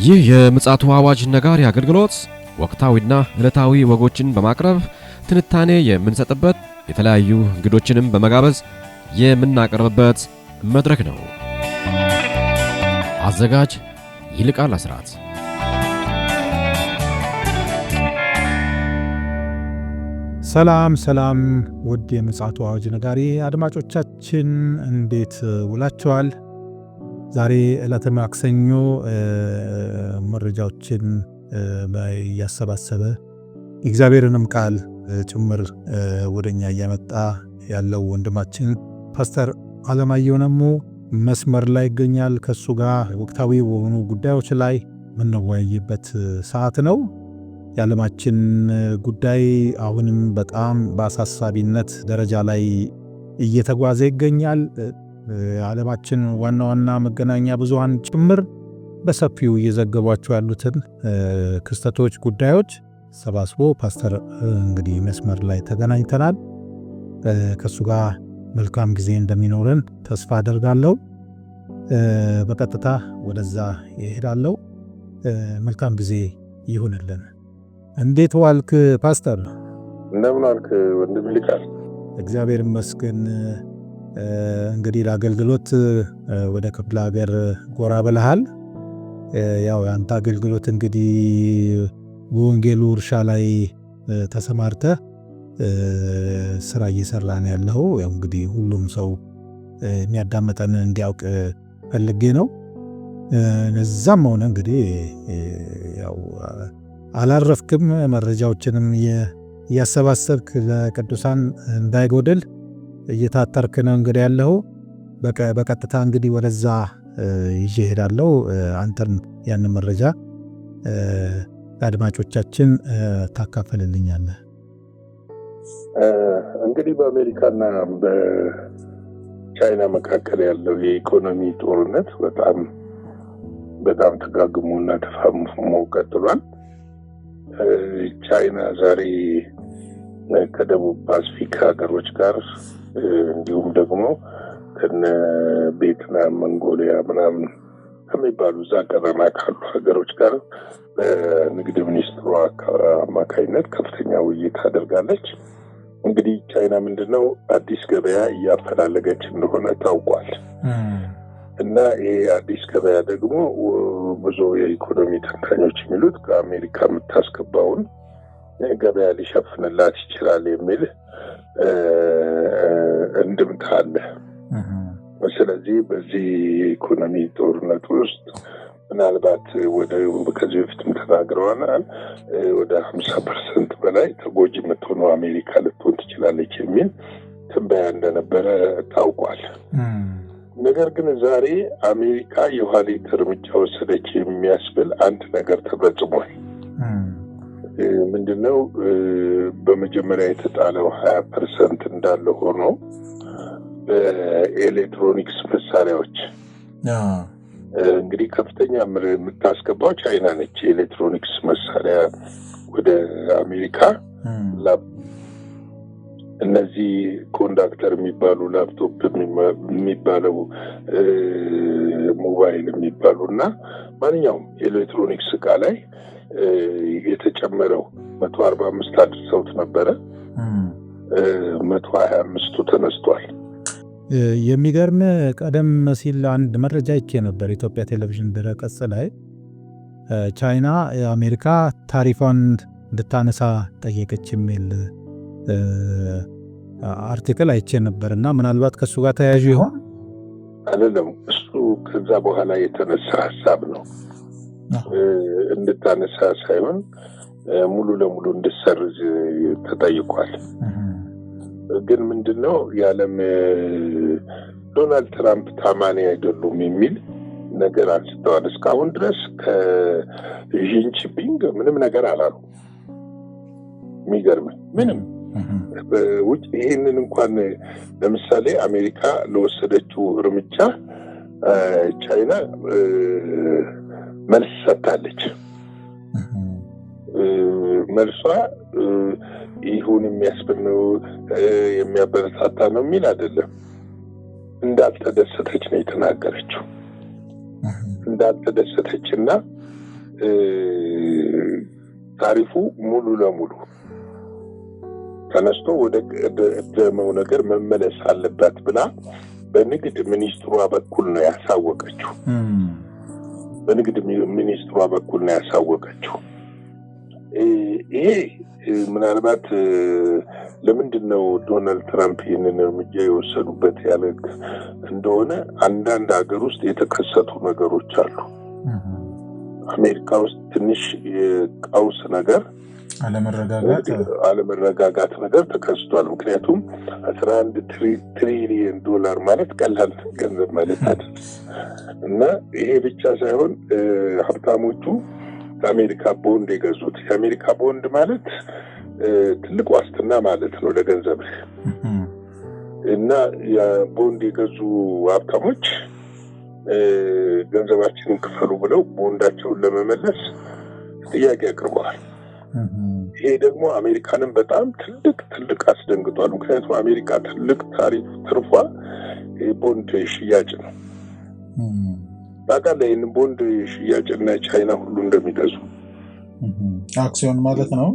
ይህ የምጽአቱ አዋጅ ነጋሪ አገልግሎት ወቅታዊና ዕለታዊ ወጎችን በማቅረብ ትንታኔ የምንሰጥበት የተለያዩ እንግዶችንም በመጋበዝ የምናቀርብበት መድረክ ነው። አዘጋጅ ይልቃል አስራት። ሰላም ውድ የምጽአቱ አዋጅ ነጋሪ አድማጮቻችን እንዴት ውላችኋል? ዛሬ ዕለተ ማክሰኞ መረጃዎችን ያሰባሰበ እግዚአብሔርንም ቃል ጭምር ወደኛ እያመጣ ያለው ወንድማችን ፓስተር አለማየሁ ነሙ መስመር ላይ ይገኛል። ከሱ ጋር ወቅታዊ የሆኑ ጉዳዮች ላይ የምንወያይበት ሰዓት ነው። የዓለማችን ጉዳይ አሁንም በጣም በአሳሳቢነት ደረጃ ላይ እየተጓዘ ይገኛል። ዓለማችን ዋና መገናኛ ብዙሃን ጭምር በሰፊው እየዘገቧቸው ያሉትን ክስተቶች፣ ጉዳዮች ሰባስቦ ፓስተር እንግዲህ መስመር ላይ ተገናኝተናል። ከሱ ጋር መልካም ጊዜ እንደሚኖረን ተስፋ አደርጋለሁ። በቀጥታ ወደዛ ይሄዳለሁ። መልካም ጊዜ ይሁንልን። እንዴት ዋልክ ፓስተር? እንደምን ዋልክ ወንድም ይልቃል? እግዚአብሔር ይመስገን። እንግዲህ ለአገልግሎት ወደ ክፍለ ሀገር ጎራ ብለሃል። ያው ያንተ አገልግሎት እንግዲህ በወንጌሉ እርሻ ላይ ተሰማርተህ ስራ እየሰራ ነው ያለው። ያው እንግዲህ ሁሉም ሰው የሚያዳምጠን እንዲያውቅ ፈልጌ ነው። እዛም ሆነ እንግዲህ ያው አላረፍክም፣ መረጃዎችንም እያሰባሰብክ ለቅዱሳን እንዳይጎድል እየታተርክ ነው እንግዲህ ያለው። በቀጥታ እንግዲህ ወደዛ ይዤ ሄዳለሁ። አንተን ያን መረጃ ለአድማጮቻችን ታካፈልልኛለህ። እንግዲህ በአሜሪካና በቻይና መካከል ያለው የኢኮኖሚ ጦርነት በጣም ተጋግሞና ተፋፍሞ ቀጥሏል። ቻይና ዛሬ ከደቡብ ፓሲፊክ ሀገሮች ጋር እንዲሁም ደግሞ ከነ ቪየትናም፣ መንጎሊያ ምናምን ከሚባሉ እዛ ቀጠና ካሉ ሀገሮች ጋር በንግድ ሚኒስትሩ አማካይነት ከፍተኛ ውይይት አድርጋለች። እንግዲህ ቻይና ምንድነው አዲስ ገበያ እያፈላለገች እንደሆነ ታውቋል። እና ይሄ አዲስ ገበያ ደግሞ ብዙ የኢኮኖሚ ተንታኞች የሚሉት ከአሜሪካ የምታስገባውን ገበያ ሊሸፍንላት ይችላል የሚል እንድምታ አለ። ስለዚህ በዚህ ኢኮኖሚ ጦርነት ውስጥ ምናልባት ከዚህ በፊትም ተናግረዋል፣ ወደ 50% በላይ ተጎጂ የምትሆነው አሜሪካ ልትሆን ትችላለች የሚል ትንበያ እንደነበረ ታውቋል። ነገር ግን ዛሬ አሜሪካ የኋሊት እርምጃ ወሰደች የሚያስብል አንድ ነገር ተፈጽሟል። ምንድነው? በመጀመሪያ የተጣለው 20% እንዳለ ሆኖ በኤሌክትሮኒክስ መሳሪያዎች እንግዲህ ከፍተኛ የምታስገባው ቻይና ነች። የኤሌክትሮኒክስ መሳሪያ ወደ አሜሪካ እነዚህ ኮንዳክተር የሚባሉ ላፕቶፕ የሚባለው ሞባይል የሚባሉ እና ማንኛውም ኤሌክትሮኒክስ እቃ ላይ የተጨመረው 145 አድርሰውት ነበረ። 125ቱ ተነስቷል። የሚገርም ቀደም ሲል አንድ መረጃ ይቼ ነበር ኢትዮጵያ ቴሌቪዥን ድረገጽ ላይ ቻይና አሜሪካ ታሪፏን እንድታነሳ ጠየቀች የሚል አርቲክል አይቼ ነበርና ምናልባት ከሱ ጋር ተያያዥ ይሆን? አይደለም፣ እሱ ከዛ በኋላ የተነሳ ሐሳብ ነው። እንድታነሳ ሳይሆን ሙሉ ለሙሉ እንድሰርዝ ተጠይቋል። ግን ምንድነው የዓለም ዶናልድ ትራምፕ ታማኒ አይደሉም የሚል ነገር አንስተዋል። እስካሁን ድረስ ከዢንጂንፒንግ ምንም ነገር አላሉ። የሚገርም ምንም ውጭ ይሄንን እንኳን ለምሳሌ አሜሪካ ለወሰደችው እርምጃ ቻይና መልስ ሰጥታለች። መልሷ ይሁን የሚያስብል ነው የሚያበረታታ ነው የሚል አይደለም። እንዳልተደሰተች ነው የተናገረችው። እንዳልተደሰተችና ታሪፉ ሙሉ ለሙሉ ተነስቶ ወደ ቀደመው ነገር መመለስ አለበት ብላ በንግድ ሚኒስትሯ በኩል ነው ያሳወቀችው። በንግድ ሚኒስትሯ በኩል ነው ያሳወቀችው። ይሄ ምናልባት ለምንድን ነው ዶናልድ ትራምፕ ይህንን እርምጃ የወሰዱበት ያለ እንደሆነ አንዳንድ ሀገር ውስጥ የተከሰቱ ነገሮች አሉ። አሜሪካ ውስጥ ትንሽ የቀውስ ነገር አለመረጋጋት ነገር ተከስቷል። ምክንያቱም 11 ትሪሊየን ዶላር ማለት ቀላል ገንዘብ ማለት አይደለም እና ይሄ ብቻ ሳይሆን ሀብታሞቹ ከአሜሪካ ቦንድ የገዙት የአሜሪካ ቦንድ ማለት ትልቅ ዋስትና ማለት ነው ለገንዘብ እና ቦንድ የገዙ ሀብታሞች ገንዘባችንን ክፈሉ ብለው ቦንዳቸውን ለመመለስ ጥያቄ አቅርበዋል። ይሄ ደግሞ አሜሪካንን በጣም ትልቅ አስደንግጧል። ምክንያቱም አሜሪካ ትልቅ ታሪፍ ትርፏ ቦንድ ሽያጭ ነው። ታውቃለህ ይህን ቦንድ ሽያጭና ቻይና ሁሉ እንደሚገዙ። አክሲዮን ማለት ነው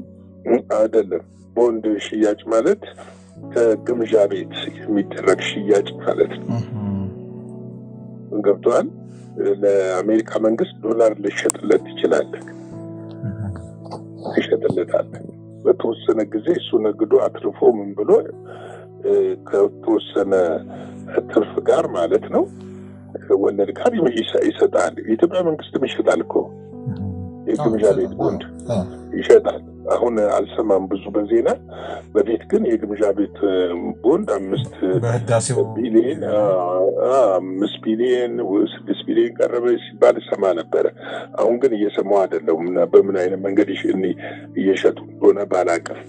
አይደለም። ቦንድ ሽያጭ ማለት ከግምጃ ቤት የሚደረግ ሽያጭ ማለት ነው። ገብቶሃል? ለአሜሪካ መንግስት ዶላር ልሸጥለት ትችላለህ፣ ትሸጥለታለህ። በተወሰነ ጊዜ እሱ ነግዶ አትርፎ ምን ብሎ ከተወሰነ ትርፍ ጋር ማለት ነው ወለድ ጋር ይሰጣል። የኢትዮጵያ መንግስትም ይሸጣል እኮ የግምጃ ቤት ቦንድ ይሸጣል። አሁን አልሰማም ብዙ በዜና። በፊት ግን የግምጃ ቤት ቦንድ 5 ቢሊዮን 6 ቢሊዮን ቀረበ ሲባል ሰማ ነበረ። አሁን ግን እየሰማው አይደለም እና በምን አይነት መንገድ እየሸጡ እንደሆነ ባላውቅም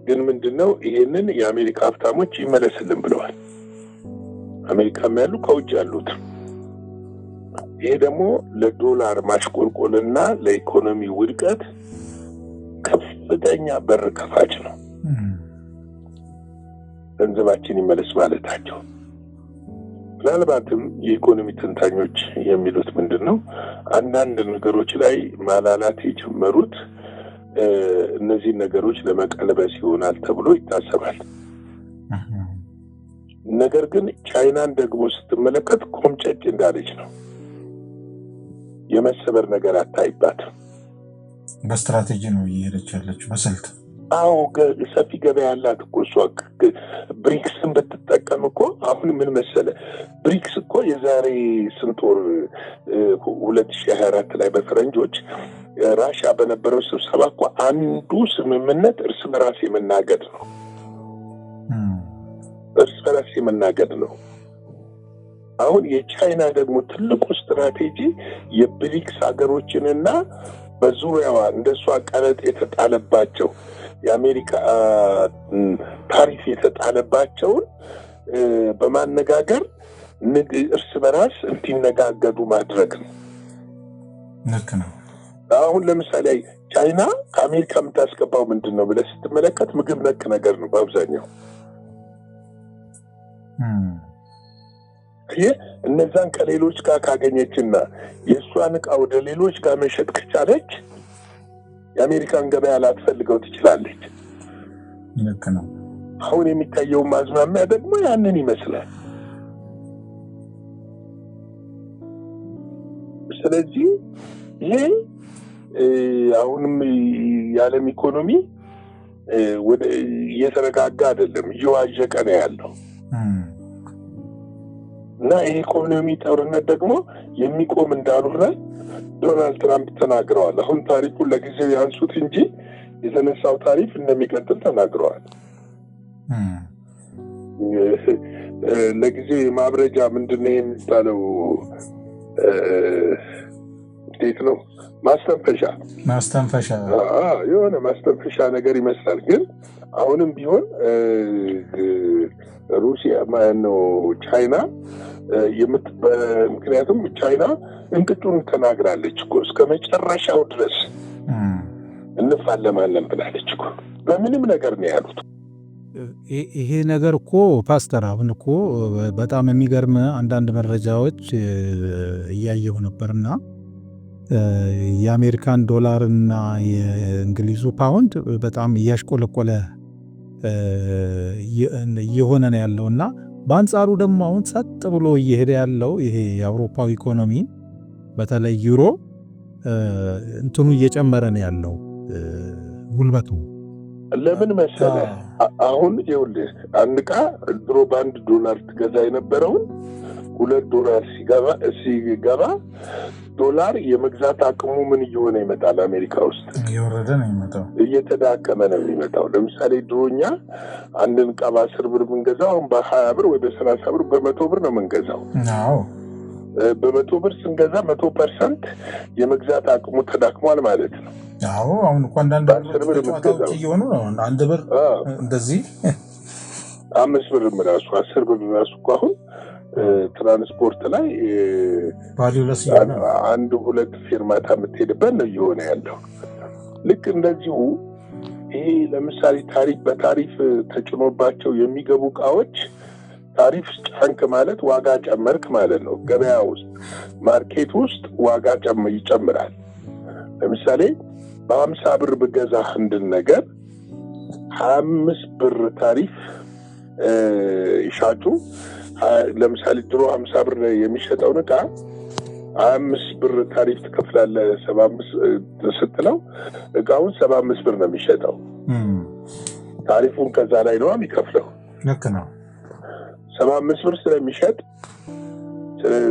ግን ምንድነው ይሄንን የአሜሪካ ሀብታሞች ይመለስልን ብለዋል። አሜሪካም ያሉ ከውጭ ያሉት። ይሄ ደግሞ ለዶላር ማሽቆልቆልና ለኢኮኖሚ ውድቀት ከፍተኛ በር ከፋች ነው። ገንዘባችን ይመለስ ማለታቸው። ምናልባትም የኢኮኖሚ ተንታኞች የሚሉት ምንድነው አንዳንድ ነገሮች ላይ ማላላት የጀመሩት እነዚህ ነገሮች ለመቀልበስ ይሆናል ተብሎ ይታሰባል። ነገር ግን ቻይናን ደግሞ ስትመለከት ቆምጨጭ እንዳለች ነው። የመሰበር ነገር አታይባትም። በስትራቴጂ ነው እየሄደች ያለችው በስልት። አዎ ሰፊ ገበያ ያላት እኮ እሷ። ብሪክስን ብትጠቀም እኮ አሁን ምን መሰለ ብሪክስ እኮ የዛሬ ስንት ወር 2024 ላይ በፈረንጆች ራሽያ በነበረው ስብሰባ እኮ አንዱ ስምምነት እርስ በራስ የመናገድ ነው። እርስ በራስ የመናገድ ነው። አሁን የቻይና ደግሞ ትልቁ ስትራቴጂ የብሪክስ ሀገሮችንና በዙሪያዋ እንደሷ ቀረጥ የተጣለባቸው የአሜሪካ ታሪፍ የተጣለባቸውን በማነጋገር እርስ በራስ እንዲነጋገዱ ማድረግ ነው። ልክ ነው። አሁን ለምሳሌ ቻይና ከአሜሪካ የምታስገባው ምንድን ነው ብለህ ስትመለከት ምግብ ነክ ነገር ነው በአብዛኛው። እነዛን ከሌሎች ጋር ካገኘችና የእሷን ዕቃ ወደ ሌሎች ጋር መሸጥ ከቻለች የአሜሪካን ገበያ ላትፈልገው ትችላለች። ልክ ነው። አሁን የሚታየው ማዝማሚያ ደግሞ ያንን ይመስላል። ስለዚህ ይሄ አሁንም የዓለም ኢኮኖሚ ወደ እየተረጋጋ አይደለም፣ እየዋዠቀ ነው ያለው እና ይሄ ኢኮኖሚ ጦርነት ደግሞ የሚቆም እንዳልሆነ ዶናልድ ትራምፕ ተናግረዋል። አሁን ታሪኩን ለጊዜው ያንሱት እንጂ የተነሳው ታሪፍ እንደሚቀጥል ተናግረዋል። ለጊዜው የማብረጃ ምንድነው የሚባለው እንዴት ነው ማስተንፈሻ የሆነ ማስተንፈሻ ነገር ይመስላል። ግን አሁንም ቢሆን ሩሲያ ማነው ቻይና ምክንያቱም ቻይና እንቅጩን ተናግራለች እኮ እስከ መጨረሻው ድረስ እንፋለማለን ብላለች እኮ። በምንም ነገር ነው ያሉት። ይሄ ነገር እኮ ፓስተር አሁን እኮ በጣም የሚገርም አንዳንድ መረጃዎች እያየሁ ነበርና የአሜሪካን ዶላር እና የእንግሊዙ ፓውንድ በጣም እያሽቆለቆለ እየሆነ ነው ያለውና በአንጻሩ ደግሞ አሁን ጸጥ ብሎ እየሄደ ያለው ይሄ የአውሮፓው ኢኮኖሚ በተለይ ዩሮ እንትኑ እየጨመረ ነው ያለው ጉልበቱ። ለምን መሰለህ? አሁን ይኸውልህ አንድ ዕቃ ድሮ በአንድ ዶላር ትገዛ የነበረውን $2 ሲገባ ዶላር የመግዛት አቅሙ ምን እየሆነ ይመጣል? አሜሪካ ውስጥ እየወረደ ነው የሚመጣው፣ እየተዳከመ ነው የሚመጣው። ለምሳሌ ድሮኛ አንድን ዕቃ በ10 ብር የምንገዛው አሁን በ20 ብር ወይ በ30 ብር በ100 ብር ነው የምንገዛው። አዎ በ100 ብር ስንገዛ 100% የመግዛት አቅሙ ተዳክሟል ማለት ነው። አዎ አሁን እንኳን አንዳንድ ብር እየሆኑ ነው። አንድ ብር እንደዚህ 5 ብር ራሱ 10 ብር ራሱ አሁን ትራንስፖርት ላይ አንድ ሁለት ፌርማታ የምትሄድበት ነው እየሆነ ያለው። ልክ እንደዚሁ ይሄ ለምሳሌ በታሪፍ ተጭኖባቸው የሚገቡ ዕቃዎች ታሪፍ ጫንክ ማለት ዋጋ ጨመርክ ማለት ነው። ገበያ ውስጥ ማርኬት ውስጥ ዋጋ ይጨምራል። ለምሳሌ በ50 ብር ብገዛ አንድን ነገር 25 ብር ታሪፍ ሻጩ ለምሳሌ ድሮ 50 ብር የሚሸጠውን ዕቃ 25 ብር ታሪፍ ትከፍላለህ 75 ስትለው ዕቃውን 75 ብር ነው የሚሸጠው። ታሪፉን ከዛ ላይ ነው የሚከፍለው። ልክ ነው። 75 ብር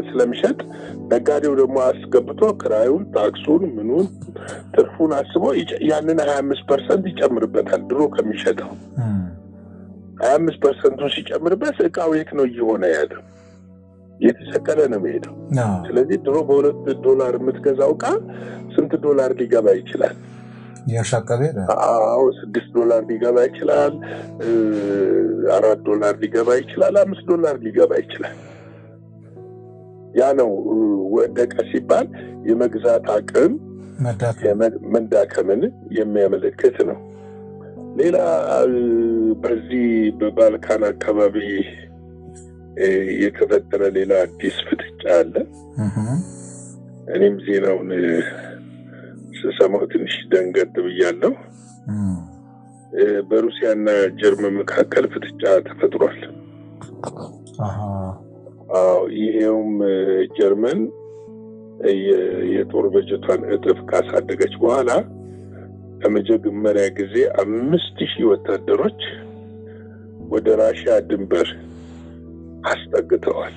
ስለሚሸጥ ነጋዴው ደግሞ አስገብቶ ክራዩን፣ ታክሱን፣ ምኑን ትርፉን አስቦ ያንን 25% ይጨምርበታል ድሮ ከሚሸጠው 25% ሲጨምርበት ዕቃው የት ነው እየሆነ ያለው? የተሰቀለ ነው የሚሄደው። ስለዚህ ድሮ $2 የምትገዛው ዕቃ ስንት ዶላር ሊገባ ይችላል? ያሻቀበ $6 ሊገባ ይችላል፣ $4 ሊገባ ይችላል፣ $5 ሊገባ ይችላል። ያ ነው ወደቀ ሲባል የመግዛት አቅም መዳከምን የሚያመለክት ነው። ሌላ በዚህ በባልካን አካባቢ የተፈጠረ ሌላ አዲስ ፍጥጫ አለ። እኔም ዜናውን ስሰማው ትንሽ ደንገጥ ብያለሁ። በሩሲያና ጀርመን መካከል ፍጥጫ ተፈጥሯል። ይሄውም ጀርመን የጦር በጀቷን እጥፍ ካሳደገች በኋላ ለመጀመሪያ ጊዜ 5000 ወታደሮች ወደ ራሽያ ድንበር አስጠግተዋል።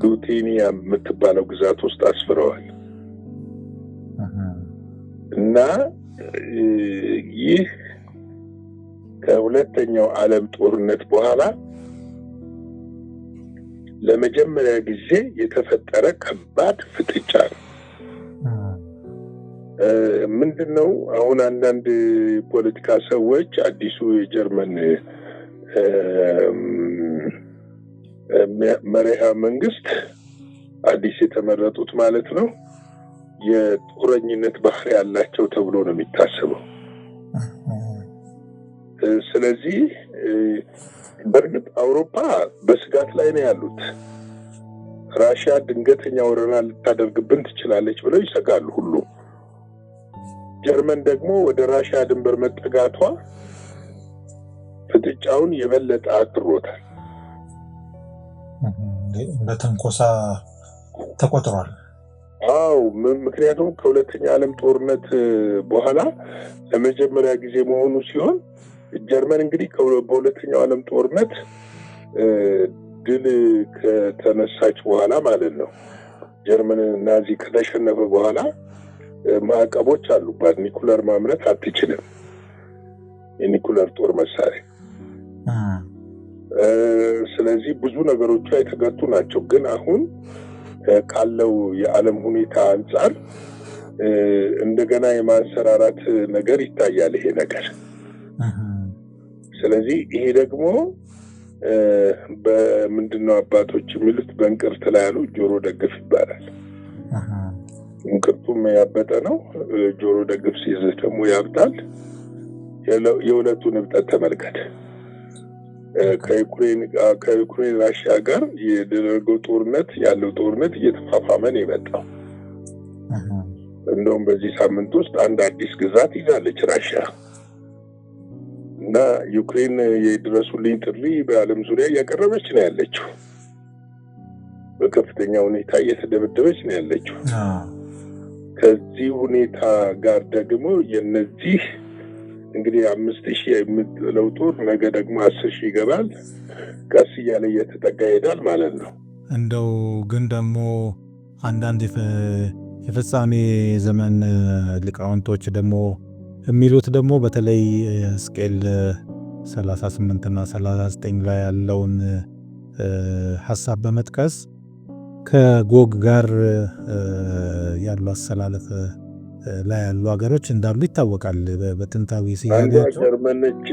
ሉቴኒያ የምትባለው ግዛት ውስጥ አስፍረዋል። እና ይህ ከሁለተኛው ዓለም ጦርነት በኋላ ለመጀመሪያ ጊዜ የተፈጠረ ከባድ ፍጥጫ ነው። ምንድነው? አሁን አንዳንድ ፖለቲካ ሰዎች አዲሱ የጀርመን መሪሃ መንግስት አዲስ የተመረጡት ማለት ነው የጦረኝነት ባህሪ ያላቸው ተብሎ ነው የሚታሰበው። ስለዚህ በእርግጥ አውሮፓ በስጋት ላይ ነው ያሉት። ራሽያ ድንገተኛ ወረራ ልታደርግብን ትችላለች ብለው ይሰጋሉ ሁሉ። ጀርመን ደግሞ ወደ ራሽያ ድንበር መጠጋቷ ፍጥጫውን የበለጠ አጥሮታል። በተንኮሳ ተቆጥሯል። አዎ፣ ምክንያቱም ከሁለተኛ ዓለም ጦርነት በኋላ ለመጀመሪያ ጊዜ መሆኑ ሲሆን ጀርመን እንግዲህ በሁለተኛው ዓለም ጦርነት ድል ከተነሳች በኋላ ማለት ነው ጀርመን ናዚ ከተሸነፈ በኋላ ማዕቀቦች አሉባት። ኒኩለር ማምረት አትችልም። የኒኩለር ጦር መሳሪያ ስለዚህ ብዙ ነገሮቿ የተገቱ ናቸው። ግን አሁን ካለው የዓለም ሁኔታ አንጻር እንደገና የማንሰራራት ነገር ይታያል ይሄ ነገር። ስለዚህ ይሄ ደግሞ በምንድነው አባቶች የሚሉት በእንቅርት ላይ ያሉ ጆሮ ደግፍ ይባላል። እንቅርቱም ያበጠ ነው፣ ጆሮ ደግፍ ሲይዝ ደግሞ ያብጣል። የሁለቱን እብጠት ተመልከት። ከዩክሬን ራሽያ ጋር የደረገው ጦርነት እየተፋፋመ ነው የመጣው። እንደውም በዚህ ሳምንት ውስጥ አንድ አዲስ ግዛት ይዛለች ራሽያ እና ዩክሬን የድረሱልኝ ጥሪ በዓለም ዙሪያ እያቀረበች ነው ያለችው። በከፍተኛ ሁኔታ እየተደበደበች ነው ያለችው። ከዚህ ሁኔታ ጋር ደግሞ የነዚህ እንግዲህ 5000 የምትለው ጦር ነገ ደግሞ 10000 ይገባል። ቀስ እያለ እየተጠጋ ይሄዳል ማለት ነው። እንደው ግን ደግሞ አንዳንድ የፍጻሜ ዘመን ሊቃውንቶች ደግሞ የሚሉት ደግሞ በተለይ ሕዝቅኤል 38 እና 39 ላይ ያለውን ሐሳብ በመጥቀስ ከጎግ ጋር ያሉ አሰላለፍ ላይ ያሉ ሀገሮች እንዳሉ ይታወቃል። በጥንታዊ ሲያያቸው ጀርመን ነች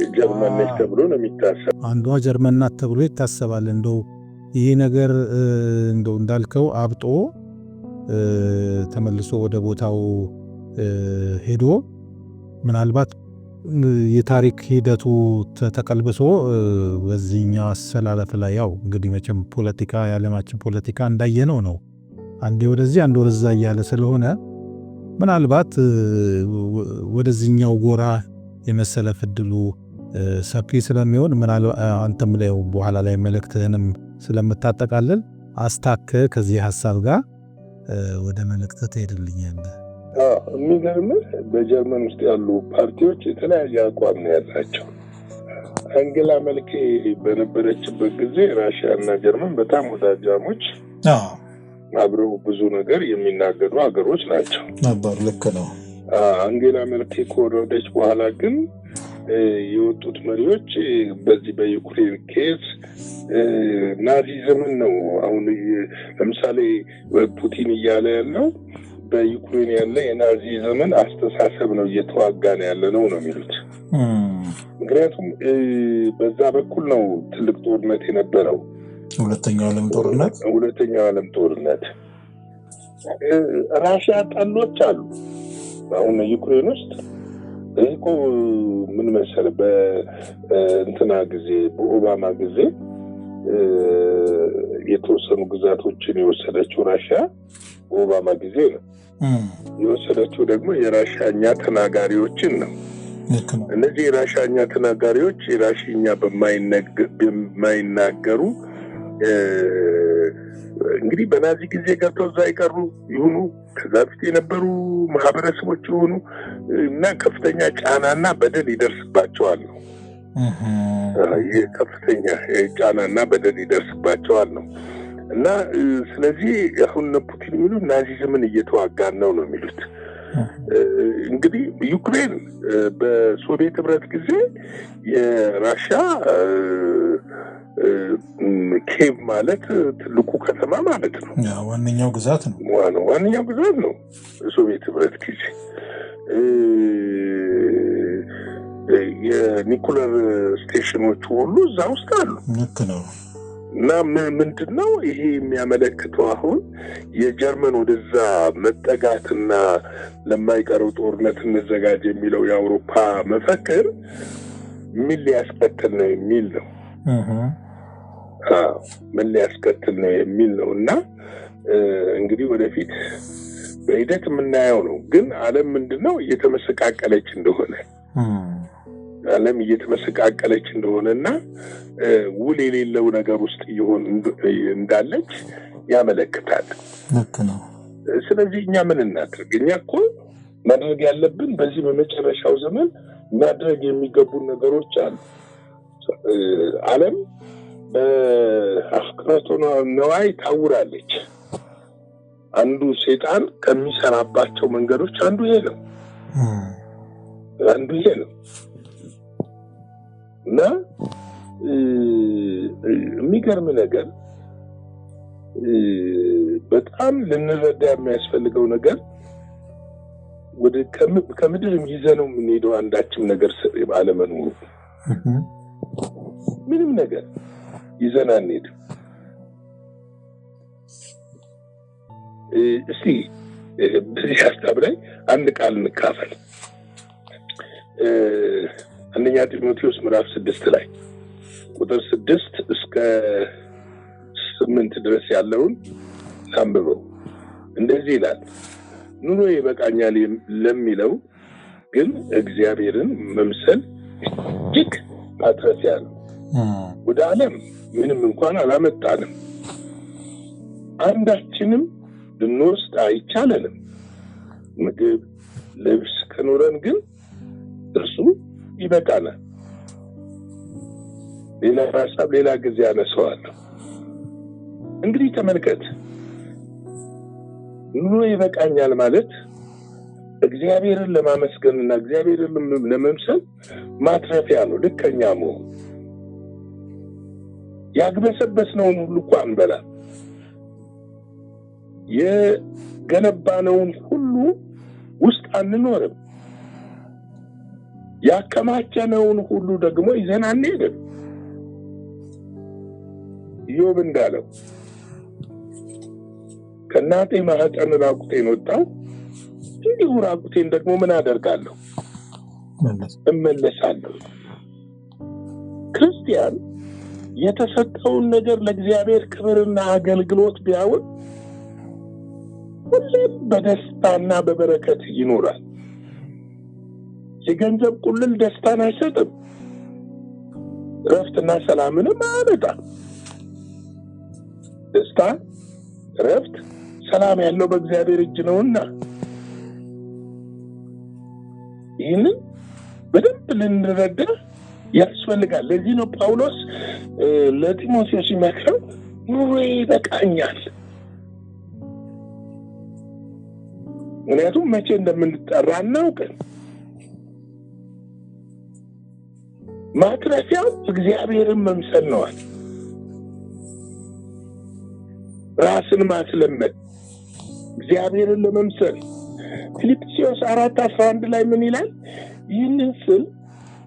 ተብሎ ነው የሚታሰብ። አንዷ ጀርመን ናት ተብሎ ይታሰባል። እንደው ይህ ነገር እንደው እንዳልከው አብጦ ተመልሶ ወደ ቦታው ሄዶ ምናልባት የታሪክ ሂደቱ ተቀልብሶ በዚህኛው አሰላለፍ ላይ ያው እንግዲህ መቼም ፖለቲካ የዓለማችን ፖለቲካ እንዳየነው ነው። አንዴ ወደዚህ አንድ ወደዛ እያለ ስለሆነ ምናልባት ወደዚህኛው ጎራ የመሰለፍ ዕድሉ ሰፊ ስለሚሆን አንተም ላይ በኋላ ላይ መልእክትህንም ስለምታጠቃልል አስታከ ከዚህ ሐሳብ ጋር ወደ መልእክት ትሄድልኛለህ። የሚገርምህ በጀርመን ውስጥ ያሉ ፓርቲዎች የተለያየ አቋም ነው ያላቸው። አንጌላ መልኬ በነበረችበት ጊዜ ራሽያ እና ጀርመን በጣም ወዳጃሞች አብረው ብዙ ነገር የሚናገሩ ሀገሮች ናቸው ነበር። ልክ ነው። አንጌላ መልኬ ከወረደች በኋላ ግን የወጡት መሪዎች በዚህ በዩክሬን ኬስ ናዚዝምን ነው አሁን ለምሳሌ ፑቲን እያለ ያለው በዩክሬን ያለ የናዚዝምን አስተሳሰብ ነው እየተዋጋን ያለ ነው የሚሉት። ምክንያቱም በዛ በኩል ነው ትልቅ ጦርነት የነበረው፣ ሁለተኛው ዓለም ጦርነት። ራሽያ ጠሎች አሉ አሁን ዩክሬን ውስጥ። እኮ ምን መሰለህ በእንትና ጊዜ በኦባማ ጊዜ የተወሰኑ ግዛቶችን የወሰደችው ራሽያ በኦባማ ጊዜ ነው። የወሰደችው ደግሞ የራሽያኛ ተናጋሪዎችን ነው። እነዚህ የራሽያኛ ተናጋሪዎች የራሽኛ በማይናገሩ እንግዲህ በናዚ ጊዜ ገብተው እዛ ይቀሩ ይሁኑ ከዛ በፊት የነበሩ ማህበረሰቦች ይሁኑ እና ከፍተኛ ጫናና በደል ይደርስባቸዋል ነው። ከፍተኛ ጫናና በደል ይደርስባቸዋል ነው። እና ስለዚህ አሁን ፑቲን የሚሉ ናዚዝምን እየተዋጋን ነው የሚሉት። እንግዲህ ዩክሬን በሶቪየት ህብረት ጊዜ የራሽያ ኬቭ ማለት ትልቁ ከተማ ማለት ነው። ዋነኛው ግዛት ነው። ዋነኛው ግዛት ነው በሶቪየት ህብረት ጊዜ። የኒኩለር ስቴሽኖቹ ሁሉ እዛ ውስጥ አሉ። ልክ ነው። እና ምንድነው ይሄ የሚያመለክተው? አሁን የጀርመን ወደዛ መጠጋትና ለማይቀረው ጦርነት እንዘጋጅ የሚለው የአውሮፓ መፈክር ምን ሊያስከትል ነው የሚል ነው። ምን ሊያስከትል ነው የሚል ነው። እና እንግዲህ ወደፊት በሂደት የምናየው ነው። ግን ዓለም ምንድነው እየተመሰቃቀለች እንደሆነ ዓለም እየተመሰቃቀለች እንደሆነና ውል የሌለው ነገር ውስጥ ይሆን እንዳለች ያመለክታል። ልክ ነው። ስለዚህ እኛ ምን እናድርግ? እኛ እኮ ማድረግ ያለብን በዚህ በመጨረሻው ዘመን ማድረግ የሚገቡን ነገሮች አሉ። ዓለም በአፍቅሮተ ነዋይ ታውራለች። አንዱ ሰይጣን ከሚሰራባቸው መንገዶች አንዱ ይሄ ነው። እና የሚገርም ነገር በጣም ልንረዳ የሚያስፈልገው ነገር ወደ ከምድር ይዘነው የምንሄደው አንዳችም ነገር አለመኖሩ። ምንም ነገር ይዘን አንሄድም። እስቲ በዚህ ሀሳብ ላይ አንድ ቃል እንካፈል። አንደኛ ጢሞቴዎስ ምዕራፍ 6 ላይ ቁጥር 6 እስከ 8 ድረስ ያለውን አንብበው። እንደዚህ ይላል፣ ኑሮ ይበቃኛል ለሚለው ግን እግዚአብሔርን መምሰል እጅግ ማትረፊያ ነው። ወደ ዓለም ምንም እንኳን አላመጣንም፣ አንዳችንም ልንወስድ አይቻለንም። ምግብ ልብስ ከኖረን ግን እርሱ ይበቃናል። ሌላ ሀሳብ ሌላ ጊዜ አነሳዋለሁ። እንግዲህ ተመልከት፣ ኑሮ ይበቃኛል ማለት እግዚአብሔርን ለማመስገንና እግዚአብሔርን ለመምሰል ማትረፊያ ነው። ልከኛ መሆን ያግበሰበስነውን ሁሉ እኮ አንበላም። የገነባነውን ሁሉ ውስጥ አንኖርም። ያከማቸነውን ሁሉ ደግሞ ይዘን አንሄድም። ኢዮብ እንዳለው ከእናቴ ማህፀን ራቁቴን ወጣሁ፣ እንዲሁ ራቁቴን ደግሞ ምን አደርጋለሁ? እመለሳለሁ። ክርስቲያን የተሰጠውን ነገር ለእግዚአብሔር ክብርና አገልግሎት ቢያውል ሁሌም በደስታና በበረከት ይኖራል። የገንዘብ ቁልል ደስታን አይሰጥም፣ ረፍትና ሰላምንም አያመጣም። ደስታ፣ ረፍት፣ ሰላም ያለው በእግዚአብሔር እጅ ነውና ይህንን በደንብ ልንረዳ ያስፈልጋል። ለዚህ ነው ጳውሎስ ለጢሞቴዎስ ሲመክረው ኑሮ ይበቃኛል። ምክንያቱም መቼ እንደምንጠራ እናውቅን። ማትረፊያው እግዚአብሔርን መምሰል ነዋል። ራስን ማስለመድ እግዚአብሔርን ለመምሰል። ፊልጵስዩስ 4:11 ላይ ምን ይላል? ይህንን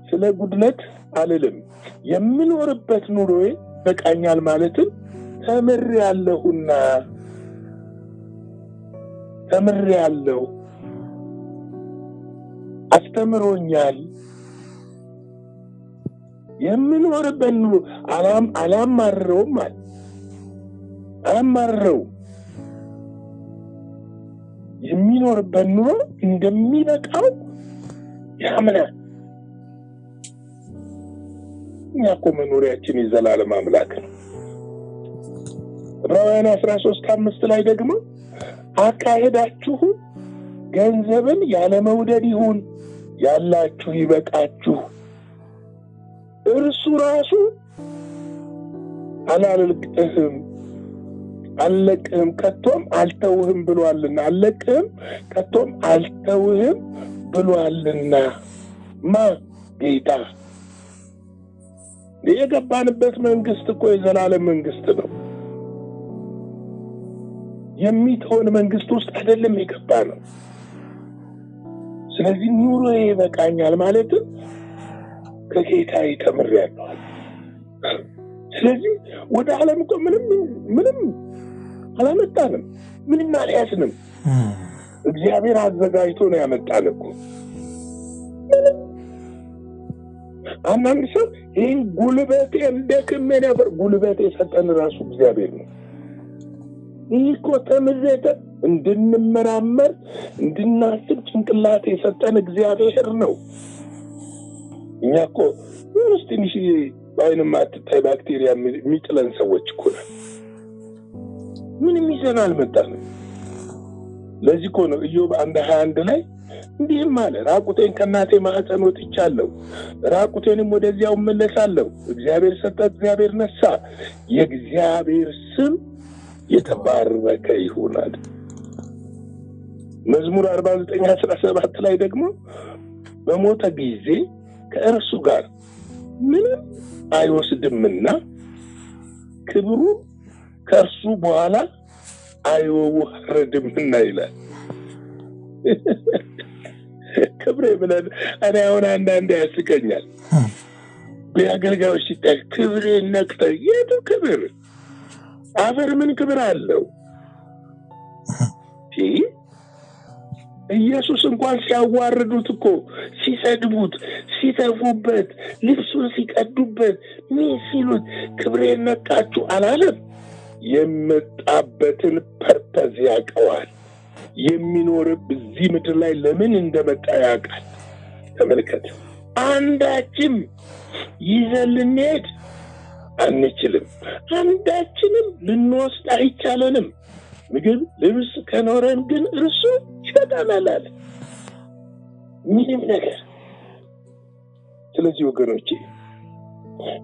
ስለ ጉድለት አልልም፣ የምኖርበት ኑሮዬ በቃኛል ማለትም ተምሬአለሁና። ተምሬአለሁ፣ አስተምሮኛል። የምኖርበት ኑሮ አላማረውም ማለት አላማረው። የሚኖርበት ኑሮ እንደሚበቃው ያምናል። እኛ እኮ መኖሪያችን የዘላለም አምላክ ነው። ዕብራውያን 13:5 ላይ ደግሞ አካሄዳችሁ ገንዘብን ያለመውደድ ይሁን፣ ያላችሁ ይበቃችሁ፣ እርሱ ራሱ አላለቅህም አልለቅህም ከቶም አልተውህም ብሏልና። አልለቅህም ከቶም አልተውህም ብሏልና። ጌታ የገባንበት መንግስት እኮ የዘላለም መንግስት ነው። የሚተውን መንግስት ውስጥ አይደለም የገባ ነው። ስለዚህ ኑሮ ይበቃኛል ማለት ከጌታ ተምሬአለሁ። ስለዚህ ወደ ዓለም እኮ ምንም አላመጣንም፣ ምንም አልያዝንም። እግዚአብሔር አዘጋጅቶ ነው ያመጣን እኮ። አንዳንድ ሰው ይህን ጉልበቴ እንደክሜ ነበር፣ ጉልበቴ የሰጠን ራሱ እግዚአብሔር ነው። ይህ እኮ ተምሬተ እንድንመራመር እንድናስብ ጭንቅላት የሰጠን እግዚአብሔር ነው። እኛ እኮ ትንሽ በአይንም አትታይ ባክቴሪያ የሚጥለን ሰዎች እኮ ነን። ምንም ይዘን አልመጣንም። ለዚህ እኮ ነው ኢዮብ 1:21 ላይ እንዲህም አለ፣ ራቁቴን ከእናቴ ማህፀን ወጥቻለሁ፣ ራቁቴንም ወደዚያው እመለሳለሁ። እግዚአብሔር ሰጠ፣ እግዚአብሔር ነሳ፣ የእግዚአብሔር ስም የተባረከ ይሁናል። መዝሙር 49:17 ላይ ደግሞ በሞተ ጊዜ ከእርሱ ጋር ምንም አይወስድምና ክብሩ ከእርሱ በኋላ አይወርድምና ይላል። ክብሬ ብለን እኔ አሁን አንዳንዴ ያስቀኛል። በአገልጋዮች ሲታይ ክብሬ ነክተህ የቱ ክብር? አፈር ምን ክብር አለው? ኢየሱስ እንኳን ሲያዋርዱት እኮ ሲሰድቡት፣ ሲተፉበት፣ ልብሱን ሲቀዱበት፣ ምን ሲሉት ክብሬን ነካችሁ አላለም። የመጣበትን ፐርፐዝ ያውቀዋል። የሚኖር በዚህ ምድር ላይ ለምን እንደመጣ ያውቃል። ተመልከት፣ አንዳችም ይዘን ልንሄድ አንችልም፣ አንዳችንም ልንወስድ አይቻለንም። ምግብ ልብስ ከኖረን ግን እርሱ ይበቃናል አለ። ምንም ነገር። ስለዚህ ወገኖቼ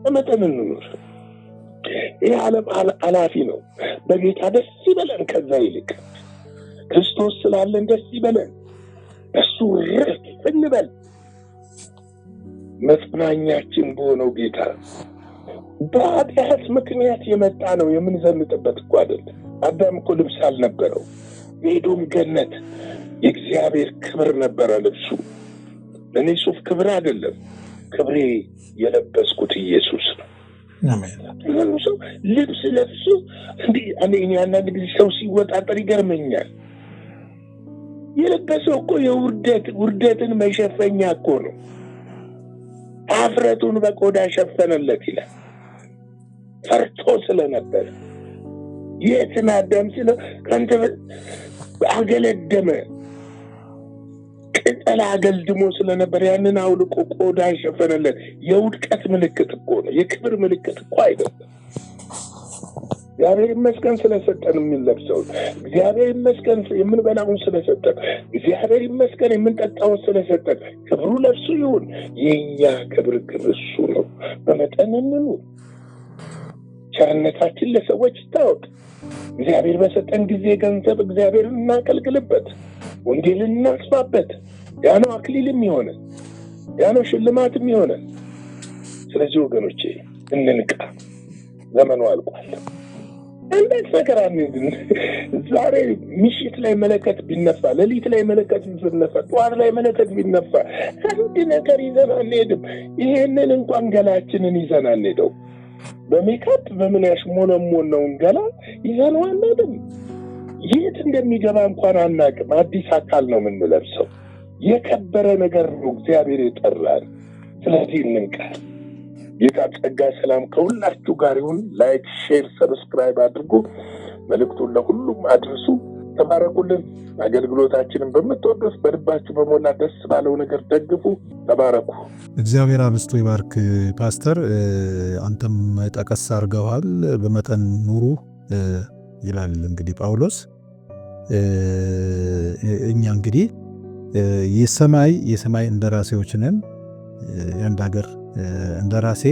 በመጠን እንኑር። ይህ ዓለም አላፊ ነው። በጌታ ደስ ይበለን። ከዛ ይልቅ ክርስቶስ ስላለን ደስ ይበለን። እሱ ረፍ እንበል። መጽናኛችን በሆነው ጌታ በኃጢአት ምክንያት የመጣ ነው የምንዘንጥበት እኮ አይደለም። አዳም እኮ ልብስ አልነበረው። የኤዶም ገነት የእግዚአብሔር ክብር ነበረ ልብሱ። ለእኔ ሱፍ ክብር አይደለም፣ ክብሬ የለበስኩት ኢየሱስ ነው። አሜን። ሰው ልብስ ለብሶ እንዲህ እኔ አንዳንድ ጊዜ ሰው ሲወጣጠር ይገርመኛል። የለበሰው እኮ ውርደትን መሸፈኛ እኮ ነው። አፍረቱን በቆዳ ሸፈነለት ይላል። ፈርቶ ስለነበር የትናደም ስለ ካንተ አገለደመ ቅጠል አገልድሞ ስለነበር ያንን አውልቆ ቆዳ ሸፈነለት። የውድቀት ምልክት እኮ ነው፣ የክብር ምልክት እኮ አይደለም። እግዚአብሔር ይመስገን ስለሰጠን የምንለብሰው፣ እግዚአብሔር ይመስገን የምንበላውን ስለሰጠን፣ እግዚአብሔር ይመስገን የምንጠጣውን ስለሰጠን። ክብሩ ለእርሱ ይሁን። የኛ ክብር እሱ ነው። በመጠን እንኑር። ቸርነታችን ለሰዎች ይታወቅ። እግዚአብሔር በሰጠን ጊዜ ገንዘብ እግዚአብሔርን እናገልግልበት፣ ወንጌልን እናስፋበት። ያ ነው አክሊልም ይሆነ፣ ያ ነው ሽልማትም ይሆነ። ስለዚህ ወገኖቼ እንንቃ። ዘመኑ አልቋል። አንዳች ነገር አንድን ዛሬ ምሽት ላይ መለከት ቢነፋ፣ ሌሊት ላይ መለከት ቢነፋ፣ ጠዋት ላይ መለከት ቢነፋ አንድ ነገር ይዘን አንሄድም። ይሄንን እንኳን ገላችንን ይዘን አንሄደው። በሜካፕ በምን ያሽሞነሞነውን ገላ ይዘን አንሄድም። የት እንደሚገባ እንኳን አናውቅም። አዲስ አካል ነው የምንለብሰው። የከበረ ነገር ነው እግዚአብሔር የጠራን። ስለዚህ እንንቃ። ጌታ ጸጋ ሰላም ከሁላችሁ ጋር ይሁን። ላይክ፣ ሼር፣ ሰብስክራይብ አድርጉ። መልእክቱን ለሁሉም አድርሱ። ተባረኩልን። አገልግሎታችንን በምትወዱት በልባችሁ በሞላ ደስ ባለው ነገር ደግፉ። ተባረኩ። እግዚአብሔር አብዝቶ ይባርክ። ፓስተር አንተም ጠቀስ አድርገዋል። በመጠን ኑሩ ይላል እንግዲህ ጳውሎስ። እኛ እንግዲህ የሰማይ እንደራሴዎች ነን። የአንድ ሀገር እንደራሴ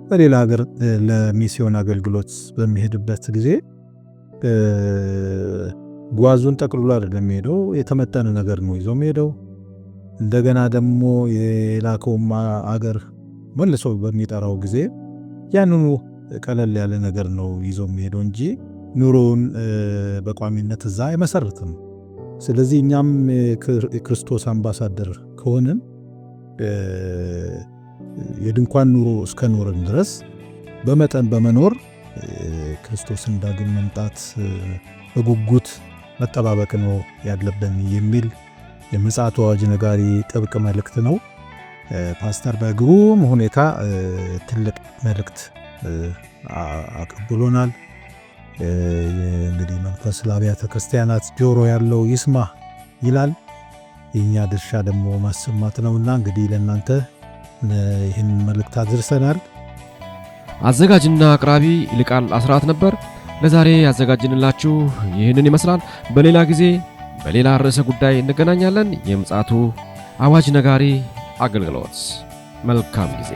በሌላ ሀገር ለሚስዮን አገልግሎት በሚሄድበት ጊዜ ጓዙን ጠቅልሎ አይደለም የሚሄደው፣ የተመጠነ ነገር ነው ይዞ የሚሄደው። እንደገና ደግሞ የላከውም አገር መልሶ በሚጠራው ጊዜ ያንኑ ቀለል ያለ ነገር ነው ይዞ የሚሄደው እንጂ ኑሮውን በቋሚነት እዛ አይመሰርትም። ስለዚህ እኛም የክርስቶስ አምባሳደር ከሆንን የድንኳን ኑሮ እስከ ኖርን ድረስ በመጠን በመኖር ክርስቶስን ዳግም መምጣት በጉጉት መጠባበቅ ነው ያለብን የሚል የምጽአቱ አዋጅ ነጋሪ ጥብቅ መልእክት ነው። ፓስተር በግሩም ሁኔታ ትልቅ መልእክት አቀብሎናል። እንግዲህ መንፈስ ለአብያተ ክርስቲያናት ጆሮ ያለው ይስማ ይላል። የኛ ድርሻ ደግሞ ማሰማት ነውና እንግዲህ ለእናንተ ይህን መልእክት አድርሰናል። አዘጋጅና አቅራቢ ይልቃል አስራት ነበር። ለዛሬ ያዘጋጅንላችሁ ይህንን ይመስላል። በሌላ ጊዜ በሌላ ርዕሰ ጉዳይ እንገናኛለን። የምጽአቱ አዋጅ ነጋሪ አገልግሎት። መልካም ጊዜ